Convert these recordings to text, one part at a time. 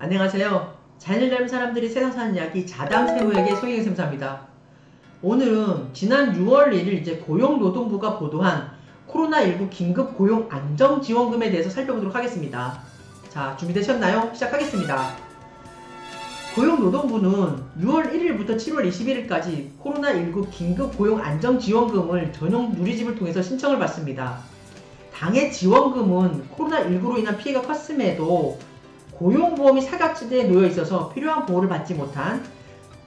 안녕하세요. 자연을 닮은 사람들이 세상 사는 이야기 자담세무에게 성행sem사입니다. 오늘은 지난 6월 1일 고용노동부가 보도한 코로나19 긴급 고용 안정지원금에 대해서 살펴보도록 하겠습니다. 자, 준비되셨나요? 시작하겠습니다. 고용노동부는 6월 1일부터 7월 21일까지 코로나19 긴급 고용 안정지원금을 전용 누리집을 통해서 신청을 받습니다. 당해 지원금은 코로나19로 인한 피해가 컸음에도 고용보험이 사각지대에 놓여 있어서 필요한 보호를 받지 못한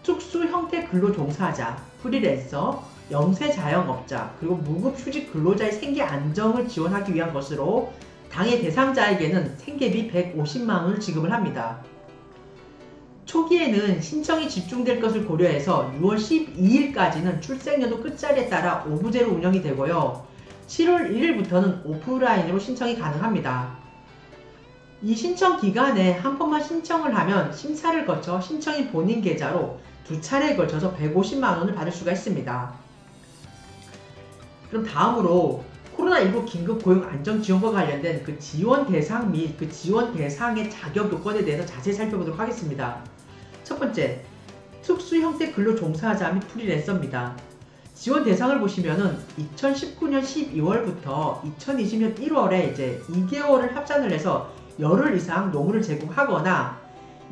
특수 형태 근로 종사자, 프리랜서, 영세자영업자, 그리고 무급휴직 근로자의 생계 안정을 지원하기 위한 것으로 당해 대상자에게는 생계비 150만원을 지급을 합니다. 초기에는 신청이 집중될 것을 고려해서 6월 12일까지는 출생연도 끝자리에 따라 오부제로 운영이 되고요. 7월 1일부터는 오프라인으로 신청이 가능합니다. 이 신청 기간에 한 번만 신청을 하면 심사를 거쳐 신청인 본인 계좌로 2차례에 걸쳐서 150만원을 받을 수가 있습니다. 그럼 다음으로 코로나19 긴급 고용 안정지원과 관련된 그 지원 대상 및 그 지원 대상의 자격 요건에 대해서 자세히 살펴보도록 하겠습니다. 첫 번째, 특수 형태 근로 종사자 및 프리랜서입니다. 지원 대상을 보시면은 2019년 12월부터 2020년 1월에 2개월을 합산을 해서 열흘 이상 노무를 제공하거나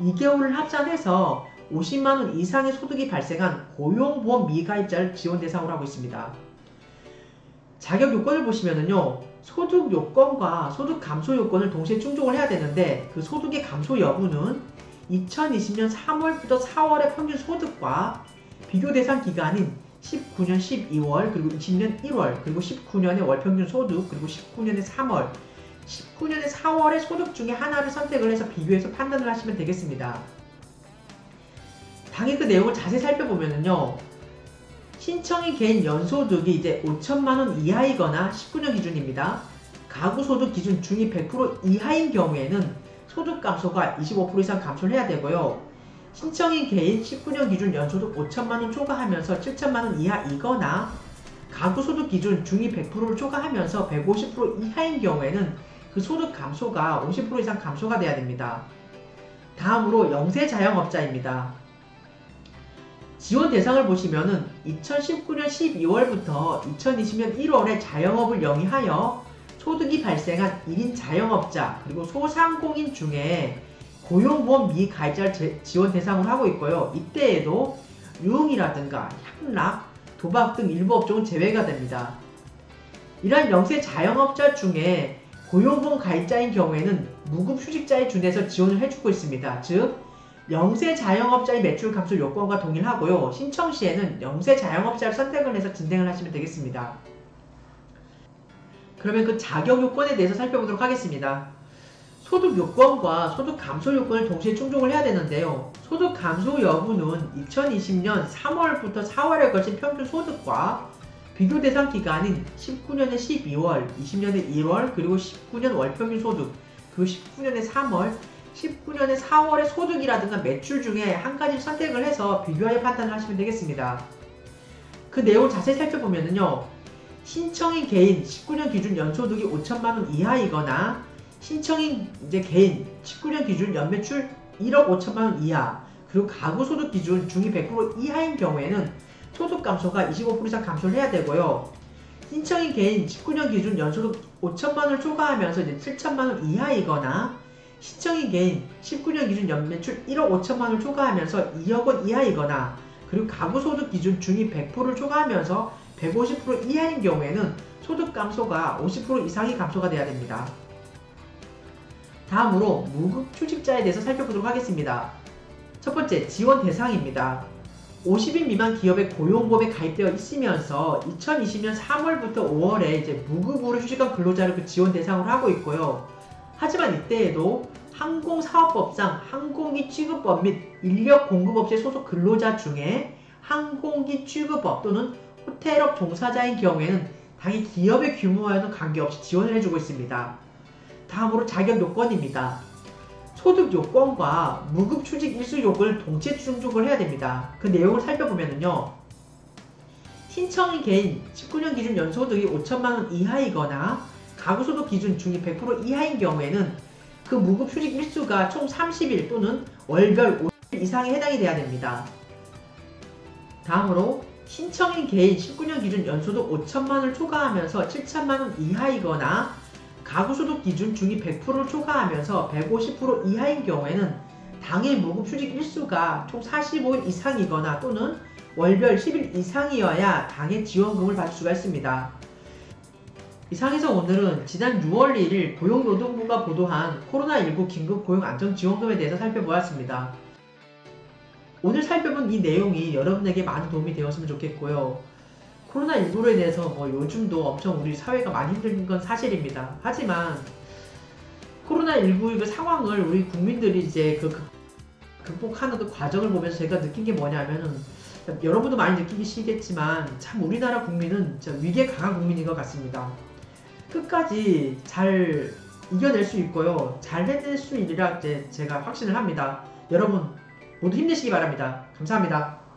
2개월을 합산해서 50만원 이상의 소득이 발생한 고용보험 미가입자를 지원 대상으로 하고 있습니다. 자격 요건을 보시면은요, 소득 요건과 소득 감소 요건을 동시에 충족을 해야 되는데 그 소득의 감소 여부는 2020년 3월부터 4월의 평균 소득과 비교 대상 기간인 19년 12월 그리고 20년 1월 그리고 19년의 월평균 소득 그리고 19년의 3월 19년의 4월의 소득 중에 하나를 선택을 해서 비교해서 판단을 하시면 되겠습니다. 당일 그 내용을 자세히 살펴보면요, 신청인 개인 연소득이 5천만원 이하이거나 19년 기준입니다. 가구소득 기준 중위 100% 이하인 경우에는 소득 감소가 25% 이상 감소를 해야 되고요. 신청인 개인 19년 기준 연소득 5천만원 초과하면서 7천만원 이하이거나 가구소득 기준 중위 100%를 초과하면서 150% 이하인 경우에는 그 소득 감소가 50% 이상 감소가 돼야 됩니다. 다음으로 영세자영업자입니다. 지원 대상을 보시면은 2019년 12월부터 2020년 1월에 자영업을 영위하여 소득이 발생한 1인 자영업자 그리고 소상공인 중에 고용보험 미가입자를 지원 대상으로 하고 있고요. 이때에도 유흥이라든가 향락, 도박 등 일부 업종은 제외가 됩니다. 이러한 영세 자영업자 중에 고용보험 가입자인 경우에는 무급휴직자에 준해서 지원을 해주고 있습니다. 즉, 영세 자영업자의 매출 감소 요건과 동일하고요. 신청 시에는 영세 자영업자를 선택을 해서 진행을 하시면 되겠습니다. 그러면 그 자격 요건에 대해서 살펴보도록 하겠습니다. 소득 요건과 소득 감소 요건을 동시에 충족을 해야 되는데요. 소득 감소 여부는 2020년 3월부터 4월에 걸친 평균 소득과 비교 대상 기간인 19년의 12월, 20년의 1월, 그리고 19년 월평균 소득, 그리고 19년의 3월, 19년의 4월의 소득이라든가 매출 중에 한 가지를 선택을 해서 비교하여 판단을 하시면 되겠습니다. 그 내용을 자세히 살펴보면요, 신청인 개인 19년 기준 연소득이 5천만원 이하이거나 신청인 개인 19년 기준 연매출 1억 5천만원 이하, 그리고 가구소득 기준 중위 100% 이하인 경우에는 소득 감소가 25% 이상 감소를 해야 되고요. 신청인 개인 19년 기준 연소득 5천만원을 초과하면서 7천만원 이하이거나 신청인 개인 19년 기준 연매출 1억 5천만원을 초과하면서 2억원 이하이거나 그리고 가구소득 기준 중위 100%를 초과하면서 150% 이하인 경우에는 소득 감소가 50% 이상이 감소가 돼야 됩니다. 다음으로 무급휴직자에 대해서 살펴보도록 하겠습니다. 첫 번째, 지원 대상입니다. 50인 미만 기업의 고용보험에 가입되어 있으면서 2020년 3월부터 5월에 무급으로 휴직한 근로자를 그 지원 대상으로 하고 있고요. 하지만 이때에도 항공사업법상 항공기 취급법 및 인력공급업체 소속 근로자 중에 항공기 취급업 또는 호텔업 종사자인 경우에는 당연히 기업의 규모와는 관계없이 지원을 해주고 있습니다. 다음으로 자격 요건입니다. 소득 요건과 무급휴직 일수 요건을 동시에 충족을 해야 됩니다. 그 내용을 살펴보면요, 신청인 개인 19년 기준 연소득이 5천만원 이하이거나 가구소득 기준 중위 100% 이하인 경우에는 그 무급 휴직 일수가 총 30일 또는 월별 5일 이상에 해당이 돼야 됩니다. 다음으로 신청인 개인 19년 기준 연소득 5천만원을 초과하면서 7천만원 이하이거나 가구소득 기준 중위 100%를 초과하면서 150% 이하인 경우에는 당일 무급 휴직 일수가 총 45일 이상이거나 또는 월별 10일 이상이어야 당해 지원금을 받을 수가 있습니다. 이상해서 오늘은 지난 6월 1일 고용노동부가 보도한 코로나19 긴급 고용안정지원금에 대해서 살펴보았습니다. 오늘 살펴본 이 내용이 여러분에게 많은 도움이 되었으면 좋겠고요. 코로나19로 인해서 요즘도 엄청 우리 사회가 많이 힘든 건 사실입니다. 하지만 코로나19 그 상황을 우리 국민들이 이제 극복하는 그 과정을 보면서 제가 느낀 게 뭐냐면은, 여러분도 많이 느끼시겠지만 참 우리나라 국민은 진짜 위기에 강한 국민인 것 같습니다. 끝까지 잘 이겨낼 수 있고요. 잘 해낼 수 있으리라 제가 확신을 합니다. 여러분 모두 힘내시기 바랍니다. 감사합니다.